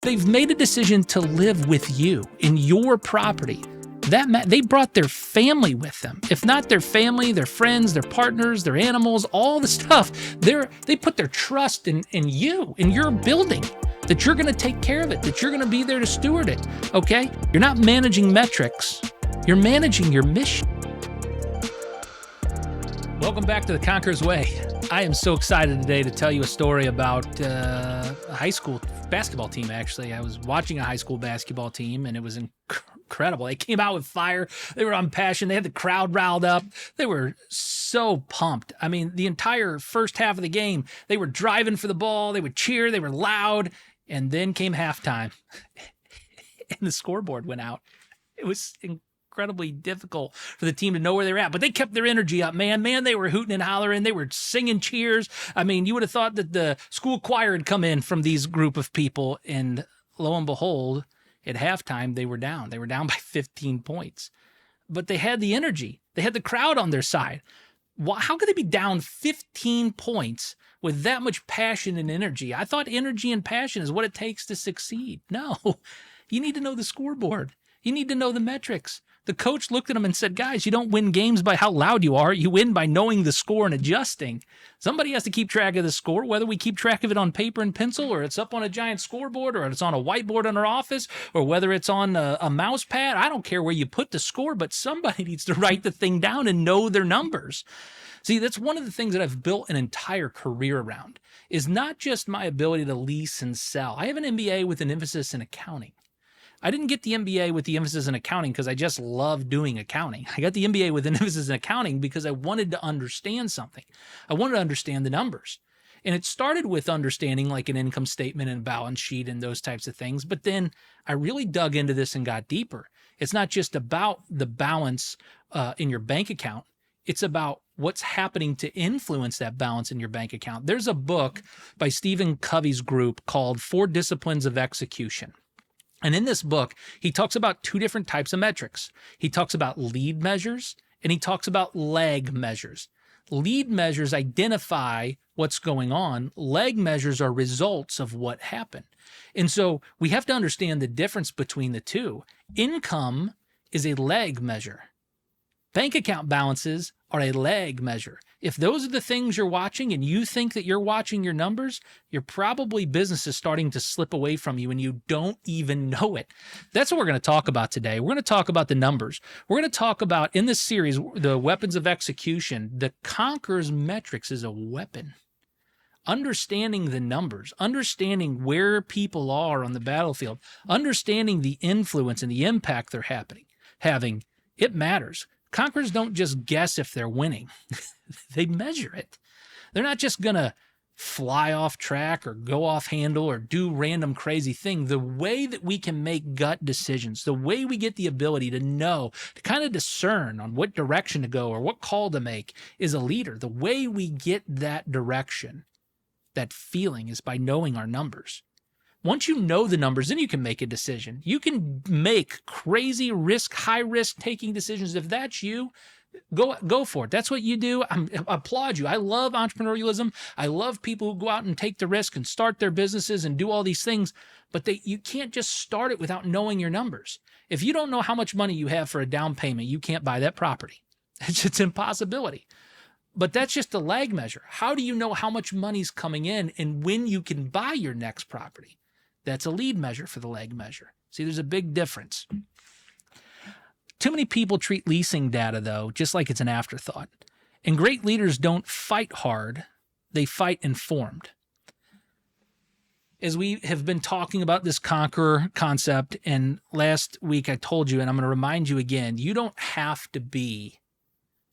They've made a decision to live with you in your property. They brought their family with them. If not their family, their friends, their partners, their animals, all the stuff. They put their trust in you, in your building, that you're going to take care of it, that you're going to be there to steward it, okay? You're not managing metrics. You're managing your mission. Welcome back to the Conqueror's Way. I am so excited today to tell you a story about a high school basketball team, actually. I was watching a high school basketball team, and it was incredible. They came out with fire. They were on passion. They had the crowd riled up. They were so pumped. I mean, the entire first half of the game, they were driving for the ball. They would cheer. They were loud. And then came halftime, and the scoreboard went out. It was incredibly difficult for the team to know where they were at, but they kept their energy up, man. They were hooting and hollering. They were singing cheers. I mean, you would have thought that the school choir had come in from these group of people, and lo and behold, at halftime, they were down. They were down by 15 points, but they had the energy. They had the crowd on their side. How could they be down 15 points with that much passion and energy? I thought energy and passion is what it takes to succeed. No, you need to know the scoreboard. You need to know the metrics. The coach looked at them and said, guys, you don't win games by how loud you are. You win by knowing the score and adjusting. Somebody has to keep track of the score, whether we keep track of it on paper and pencil, or it's up on a giant scoreboard, or it's on a whiteboard in our office, or whether it's on a mouse pad. I don't care where you put the score, but somebody needs to write the thing down and know their numbers. See, that's one of the things that I've built an entire career around, is not just my ability to lease and sell. I have an MBA with an emphasis in accounting. I didn't get the MBA with the emphasis in accounting because I just love doing accounting. I got the MBA with an emphasis in accounting because I wanted to understand something. I wanted to understand the numbers. And it started with understanding like an income statement and balance sheet and those types of things. But then I really dug into this and got deeper. It's not just about the balance in your bank account. It's about what's happening to influence that balance in your bank account. There's a book by Stephen Covey's group called 4 Disciplines of Execution. And in this book, he talks about 2 different types of metrics. He talks about lead measures, and he talks about lag measures. Lead measures identify what's going on. Lag measures are results of what happened. And so we have to understand the difference between the two. Income is a lag measure. Bank account balances are a lag measure. If those are the things you're watching and you think that you're watching your numbers, your probably business is starting to slip away from you and you don't even know it. That's what we're going to talk about today. We're going to talk about the numbers. We're going to talk about, in this series, the weapons of execution. The Conqueror's metrics is a weapon. Understanding the numbers, understanding where people are on the battlefield, understanding the influence and the impact they're having, it matters. Conquerors don't just guess if they're winning. They measure it. They're not just going to fly off track or go off handle or do random crazy thing. The way that we can make gut decisions, the way we get the ability to know, to kind of discern on what direction to go or what call to make is a leader. The way we get that direction, that feeling, is by knowing our numbers. Once you know the numbers, then you can make a decision. You can make crazy risk, high risk taking decisions. If that's you, go for it. That's what you do. I applaud you. I love entrepreneurialism. I love people who go out and take the risk and start their businesses and do all these things. But you can't just start it without knowing your numbers. If you don't know how much money you have for a down payment, you can't buy that property. It's an impossibility. But that's just a lag measure. How do you know how much money's coming in and when you can buy your next property? That's a lead measure for the lag measure. See, there's a big difference. Too many people treat leasing data, though, just like it's an afterthought. And great leaders don't fight hard. They fight informed. As we have been talking about this Conqueror concept, and last week I told you, and I'm going to remind you again, you don't have to be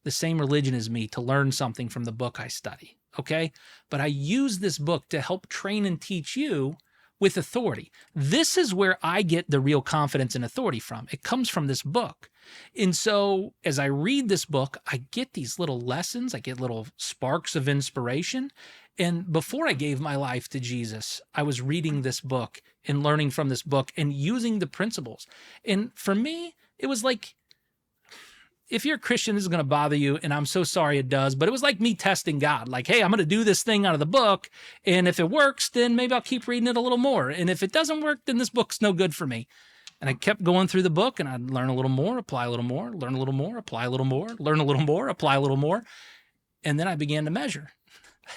the same religion as me to learn something from the book I study, okay? But I use this book to help train and teach you with authority. This is where I get the real confidence and authority from. It comes from this book. And so as I read this book, I get these little lessons. I get little sparks of inspiration. And before I gave my life to Jesus, I was reading this book and learning from this book and using the principles. And for me, it was like if you're a Christian, this is going to bother you, and I'm so sorry it does, but it was like me testing God. Like, hey, I'm going to do this thing out of the book, and if it works, then maybe I'll keep reading it a little more. And if it doesn't work, then this book's no good for me. And I kept going through the book, and I'd learn a little more, apply a little more, learn a little more, apply a little more, learn a little more, apply a little more. And then I began to measure.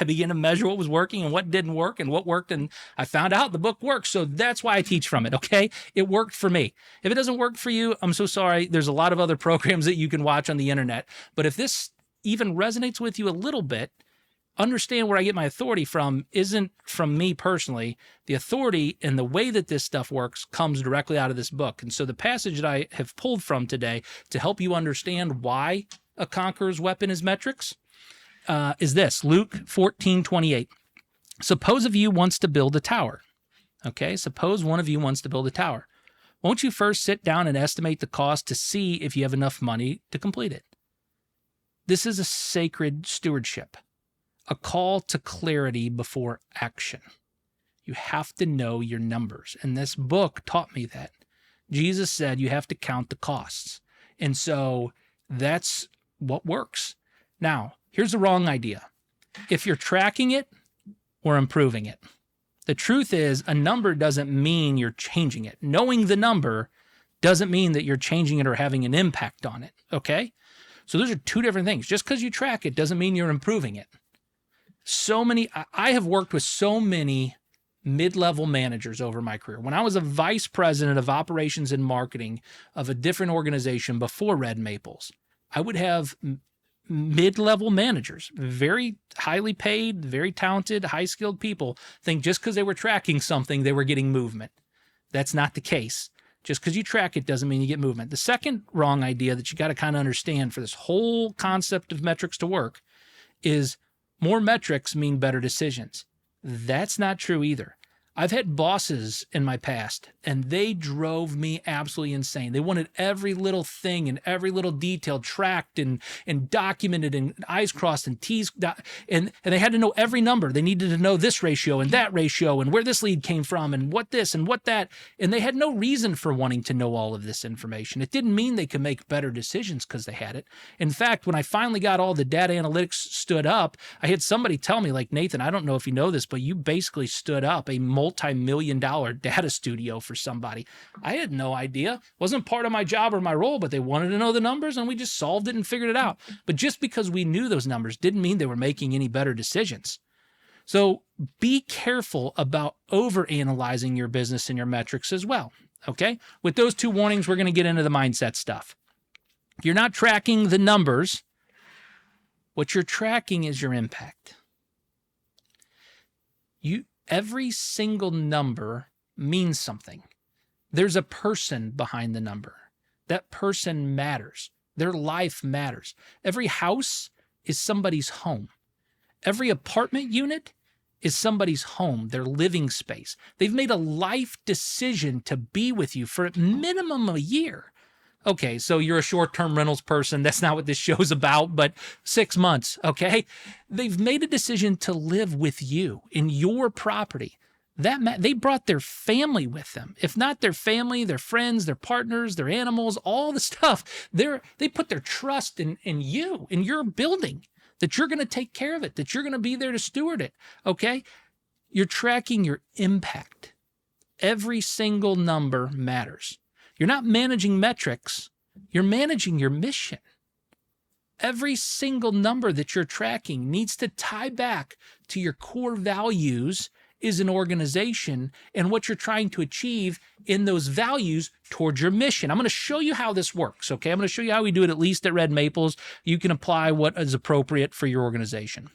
I began to measure what was working and what didn't work and what worked. And I found out the book works. So that's why I teach from it. Okay. It worked for me. If it doesn't work for you, I'm so sorry. There's a lot of other programs that you can watch on the internet. But if this even resonates with you a little bit, understand where I get my authority from isn't from me personally. The authority and the way that this stuff works comes directly out of this book. And so the passage that I have pulled from today to help you understand why a conqueror's weapon is metrics is this, Luke 14:28. Suppose of you wants to build a tower. Okay, suppose one of you wants to build a tower. Won't you first sit down and estimate the cost to see if you have enough money to complete it? This is a sacred stewardship, a call to clarity before action. You have to know your numbers. And this book taught me that. Jesus said you have to count the costs. And so that's what works. Now, here's the wrong idea. If you're tracking it or improving it, the truth is a number doesn't mean you're changing it. Knowing the number doesn't mean that you're changing it or having an impact on it, okay? So those are two different things. Just because you track it doesn't mean you're improving it. I have worked with so many mid-level managers over my career. When I was a vice president of operations and marketing of a different organization before Red Maples, I would have mid-level managers, very highly paid, very talented, high-skilled people, think just because they were tracking something, they were getting movement. That's not the case. Just because you track it doesn't mean you get movement. The second wrong idea that you got to kind of understand for this whole concept of metrics to work is more metrics mean better decisions. That's not true either. I've had bosses in my past, and they drove me absolutely insane. They wanted every little thing and every little detail tracked and documented and I's crossed and T's dotted, and they had to know every number. They needed to know this ratio and that ratio and where this lead came from and what this and what that. And they had no reason for wanting to know all of this information. It didn't mean they could make better decisions because they had it. In fact, when I finally got all the data analytics stood up, I had somebody tell me, like, Nathan, I don't know if you know this, but you basically stood up a multi-million-dollar data studio for somebody. I had no idea. Wasn't part of my job or my role, but they wanted to know the numbers and we just solved it and figured it out. But just because we knew those numbers didn't mean they were making any better decisions. So be careful about overanalyzing your business and your metrics as well. Okay? With those two warnings, we're going to get into the mindset stuff. If you're not tracking the numbers, what you're tracking is your impact. Every single number means something. There's a person behind the number. That person matters. Their life matters. Every house is somebody's home. Every apartment unit is somebody's home, their living space. They've made a life decision to be with you for at minimum a year. Okay, so you're a short-term rentals person. That's not what this show's about, but 6 months, okay? They've made a decision to live with you in your property. They brought their family with them. If not their family, their friends, their partners, their animals, all the stuff. They put their trust in you, in your building, that you're going to take care of it, that you're going to be there to steward it, okay? You're tracking your impact. Every single number matters. You're not managing metrics. You're managing your mission. Every single number that you're tracking needs to tie back to your core values as an organization and what you're trying to achieve in those values towards your mission. I'm going to show you how this works, okay? I'm going to show you how we do it, at least at Red Maples. You can apply what is appropriate for your organization.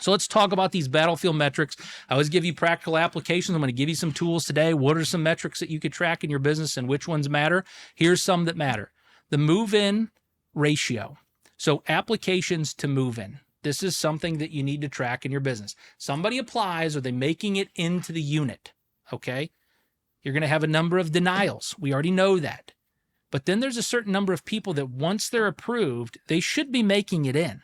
So let's talk about these battlefield metrics. I always give you practical applications. I'm going to give you some tools today. What are some metrics that you could track in your business and which ones matter? Here's some that matter. The move-in ratio. So applications to move in. This is something that you need to track in your business. Somebody applies, are they making it into the unit? Okay. You're going to have a number of denials. We already know that. But then there's a certain number of people that once they're approved, they should be making it in.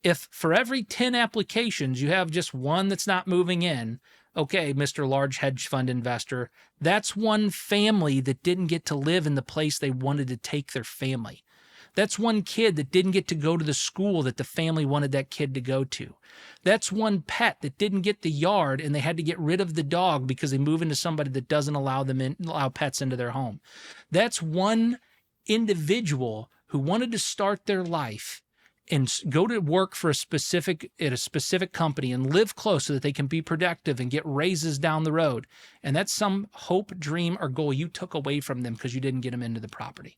If for every 10 applications, you have just one that's not moving in, okay, Mr. Large Hedge Fund Investor, that's one family that didn't get to live in the place they wanted to take their family. That's one kid that didn't get to go to the school that the family wanted that kid to go to. That's one pet that didn't get the yard and they had to get rid of the dog because they move into somebody that doesn't allow pets into their home. That's one individual who wanted to start their life and go to work for a specific company and live close so that they can be productive and get raises down the road. And that's some hope, dream, or goal you took away from them because you didn't get them into the property.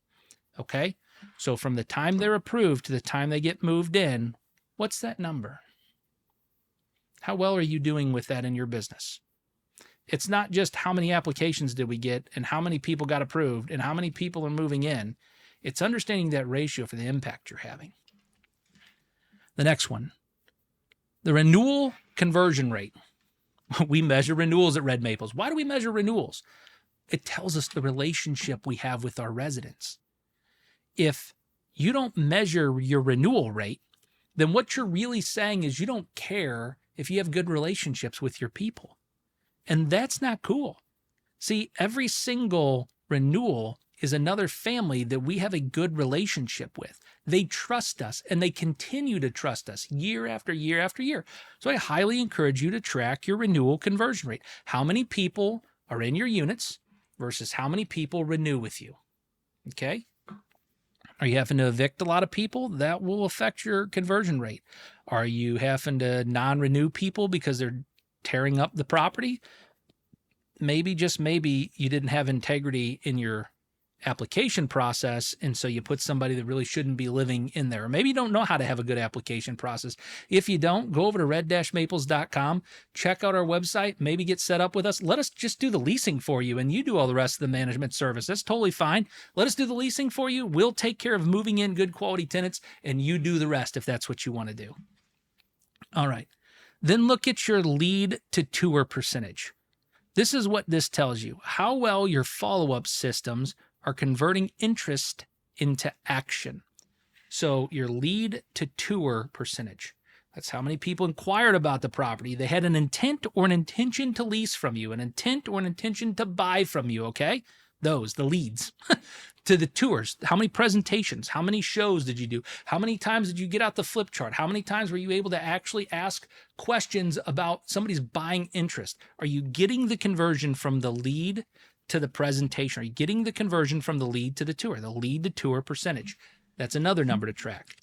Okay? So from the time they're approved to the time they get moved in, what's that number? How well are you doing with that in your business? It's not just how many applications did we get and how many people got approved and how many people are moving in. It's understanding that ratio for the impact you're having. The next one, the renewal conversion rate. We measure renewals at Red Maples. Why do we measure renewals? It tells us the relationship we have with our residents. If you don't measure your renewal rate, then what you're really saying is you don't care if you have good relationships with your people. And that's not cool. See, every single renewal is another family that we have a good relationship with. They trust us and they continue to trust us year after year after year. So I highly encourage you to track your renewal conversion rate. How many people are in your units versus how many people renew with you? Okay? Are you having to evict a lot of people? That will affect your conversion rate. Are you having to non-renew people because they're tearing up the property? Maybe, just maybe, you didn't have integrity in your application process, and so you put somebody that really shouldn't be living in there. Or maybe you don't know how to have a good application process. If you don't, go over to red-maples.com, check out our website, maybe get set up with us. Let us just do the leasing for you, and you do all the rest of the management service. That's totally fine. Let us do the leasing for you. We'll take care of moving in good quality tenants, and you do the rest if that's what you want to do. All right. Then look at your lead to tour percentage. This is what this tells you, how well your follow-up systems are converting interest into action. So your lead to tour percentage, that's how many people inquired about the property. They had an intent or an intention to lease from you, an intent or an intention to buy from you, okay? Those, the leads. To the tours, how many presentations, how many shows did you do? How many times did you get out the flip chart? How many times were you able to actually ask questions about somebody's buying interest? Are you getting the conversion from the lead to the presentation? Are you getting the conversion from the lead to the tour, the lead to tour percentage? That's another number to track.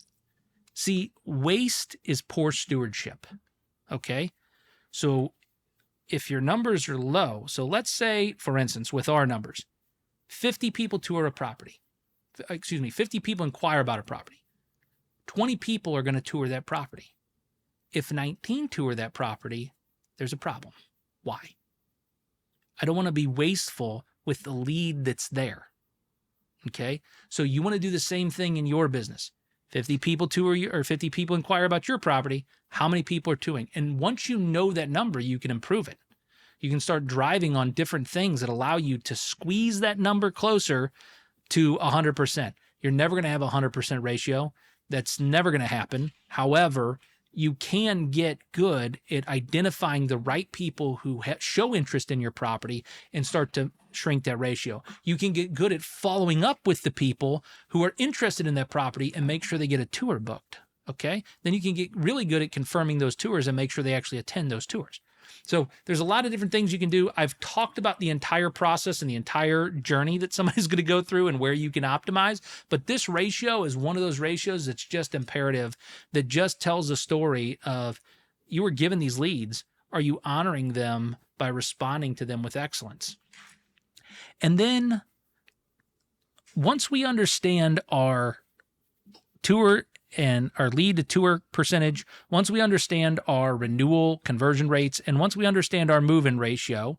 See, waste is poor stewardship, okay? So if your numbers are low, so let's say, for instance, with our numbers, 50 people tour a property. 50 people inquire about a property. 20 people are going to tour that property. If 19 tour that property, there's a problem. Why? I don't want to be wasteful with the lead that's there. Okay? So you want to do the same thing in your business. 50 people tour you, or 50 people inquire about your property. How many people are touring? And once you know that number, you can improve it. You can start driving on different things that allow you to squeeze that number closer to 100%. You're never going to have a 100% ratio. That's never going to happen. However, you can get good at identifying the right people who show interest in your property and start to shrink that ratio. You can get good at following up with the people who are interested in that property and make sure they get a tour booked. Okay? Then you can get really good at confirming those tours and make sure they actually attend those tours. So there's a lot of different things you can do. I've talked about the entire process and the entire journey that somebody's going to go through and where you can optimize. But this ratio is one of those ratios that's just imperative, that just tells a story of you were given these leads. Are you honoring them by responding to them with excellence? And then once we understand our tour and our lead to tour percentage, once we understand our renewal conversion rates, and once we understand our move-in ratio,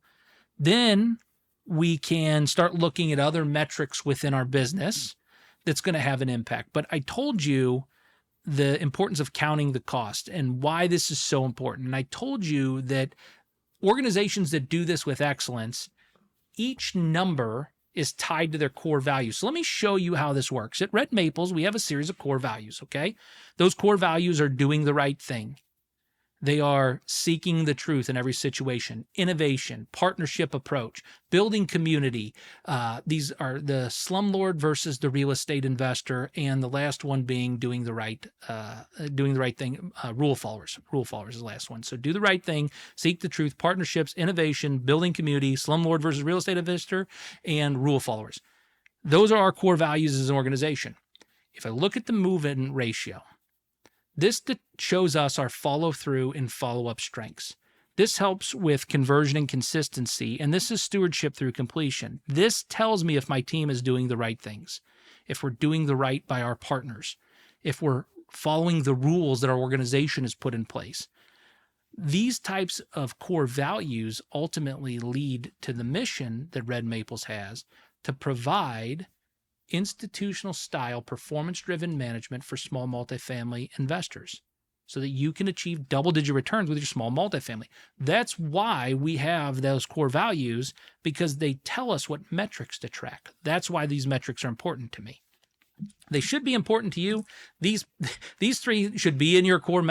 then we can start looking at other metrics within our business that's going to have an impact. But I told you the importance of counting the cost and why this is so important. And I told you that organizations that do this with excellence, each number is tied to their core values. So let me show you how this works. At Red Maples, we have a series of core values, okay? Those core values are doing the right thing, They are seeking the truth in every situation, innovation, partnership approach, building community. These are the slumlord versus the real estate investor, and the last one being doing the right thing. Rule followers. Rule followers is the last one. So do the right thing, seek the truth, partnerships, innovation, building community, slumlord versus real estate investor, and rule followers. Those are our core values as an organization. If I look at the move-in ratio, this shows us our follow-through and follow-up strengths. This helps with conversion and consistency, and this is stewardship through completion. This tells me if my team is doing the right things, if we're doing the right by our partners, if we're following the rules that our organization has put in place. These types of core values ultimately lead to the mission that Red Maples has to provide institutional style performance-driven management for small multifamily investors so that you can achieve double-digit returns with your small multifamily. That's why we have those core values, because they tell us what metrics to track. That's why these metrics are important to me. They should be important to you. These three should be in your core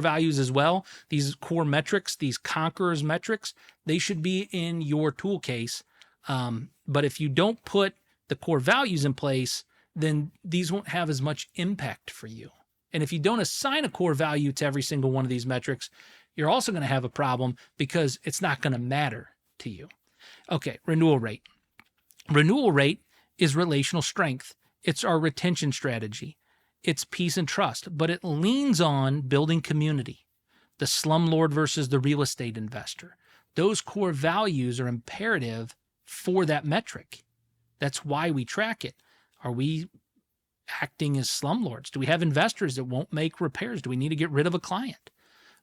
values as well. These core metrics, these Conqueror's metrics, they should be in your tool case. But if you don't put the core values in place, then these won't have as much impact for you. And if you don't assign a core value to every single one of these metrics, you're also going to have a problem because it's not going to matter to you. Okay, renewal rate. Renewal rate is relational strength. It's our retention strategy. It's peace and trust, but it leans on building community, the slumlord versus the real estate investor. Those core values are imperative for that metric. That's why we track it. Are we acting as slumlords? Do we have investors that won't make repairs? Do we need to get rid of a client?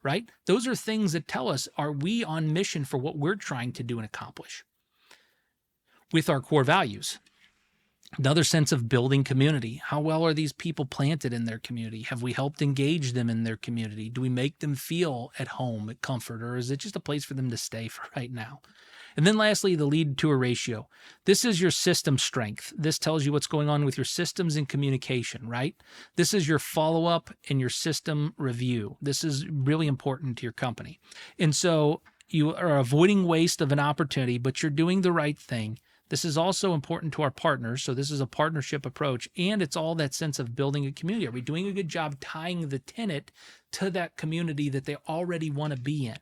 Right? Those are things that tell us, are we on mission for what we're trying to do and accomplish with our core values? Another sense of building community. How well are these people planted in their community? Have we helped engage them in their community? Do we make them feel at home, at comfort, or is it just a place for them to stay for right now? And then lastly, the lead-to-tour ratio. This is your system strength. This tells you what's going on with your systems and communication, right? This is your follow-up and your system review. This is really important to your company. And so you are avoiding waste of an opportunity, but you're doing the right thing. This is also important to our partners. So this is a partnership approach, and it's all that sense of building a community. Are we doing a good job tying the tenant to that community that they already want to be in?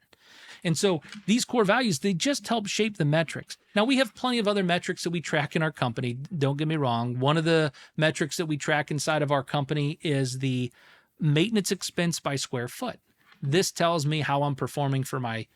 And so these core values, they just help shape the metrics. Now, we have plenty of other metrics that we track in our company. Don't get me wrong. One of the metrics that we track inside of our company is the maintenance expense by square foot. This tells me how I'm performing for my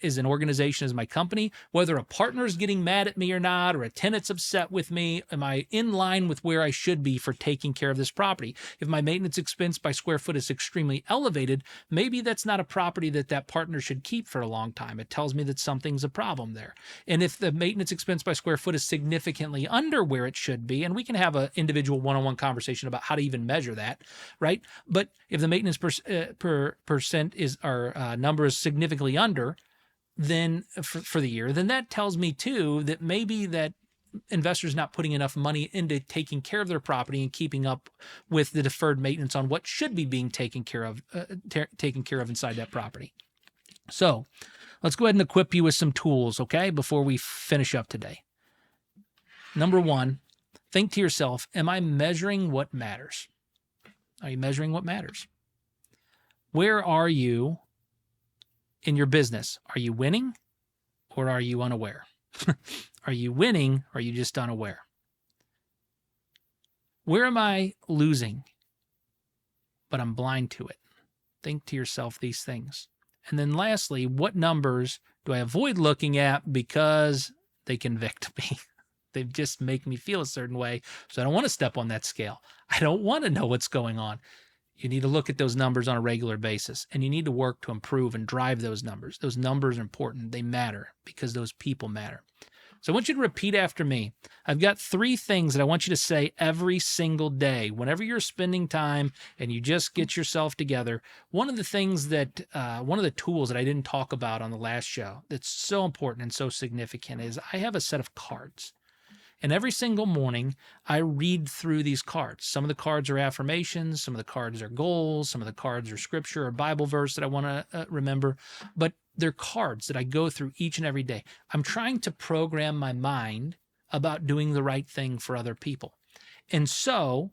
as an organization, as my company, whether a partner is getting mad at me or not, or a tenant's upset with me. Am I in line with where I should be for taking care of this property? If my maintenance expense by square foot is extremely elevated, maybe that's not a property that partner should keep for a long time. It tells me that something's a problem there. And if the maintenance expense by square foot is significantly under where it should be, and we can have an individual one-on-one conversation about how to even measure that, right? But if the maintenance percent is our number is significantly under, then for the year, then that tells me too that maybe that investors not putting enough money into taking care of their property and keeping up with the deferred maintenance on what should be being taken care of inside that property. So let's go ahead and equip you with some tools, okay, before we finish up today. Number one, think to yourself, am I measuring what matters? Are you measuring what matters? Where are you in your business? Are you winning or are you unaware? Are you winning or are you just unaware? Where am I losing, but I'm blind to it? Think to yourself these things. And then lastly, what numbers do I avoid looking at because they convict me? They just make me feel a certain way. So I don't want to step on that scale. I don't want to know what's going on. You need to look at those numbers on a regular basis, and you need to work to improve and drive those numbers. Those numbers are important. They matter because those people matter. So I want you to repeat after me. I've got 3 things that I want you to say every single day. Whenever you're spending time and you just get yourself together, one of the things that, one of the tools that I didn't talk about on the last show that's so important and so significant is I have a set of cards. And every single morning, I read through these cards. Some of the cards are affirmations, some of the cards are goals, some of the cards are scripture or Bible verse that I want to remember. But they're cards that I go through each and every day. I'm trying to program my mind about doing the right thing for other people. And so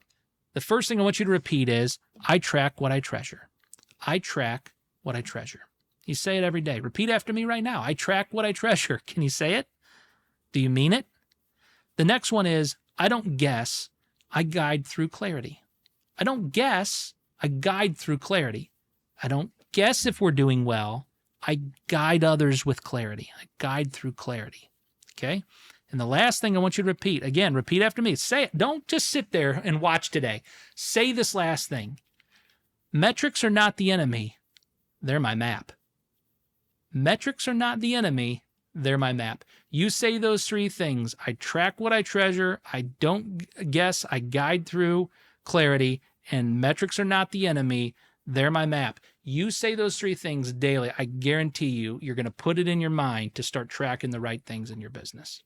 the first thing I want you to repeat is, I track what I treasure. I track what I treasure. You say it every day. Repeat after me right now. I track what I treasure. Can you say it? Do you mean it? The next one is, I don't guess, I guide through clarity. I don't guess, I guide through clarity. I don't guess if we're doing well. I guide others with clarity. I guide through clarity. Okay? And the last thing I want you to repeat, again, repeat after me. Say it. Don't just sit there and watch today. Say this last thing. Metrics are not the enemy. They're my map. Metrics are not the enemy. They're my map. You say those three things. I track what I treasure. I don't guess. I guide through clarity. And metrics are not the enemy. They're my map. You say those three things daily. I guarantee you, you're going to put it in your mind to start tracking the right things in your business.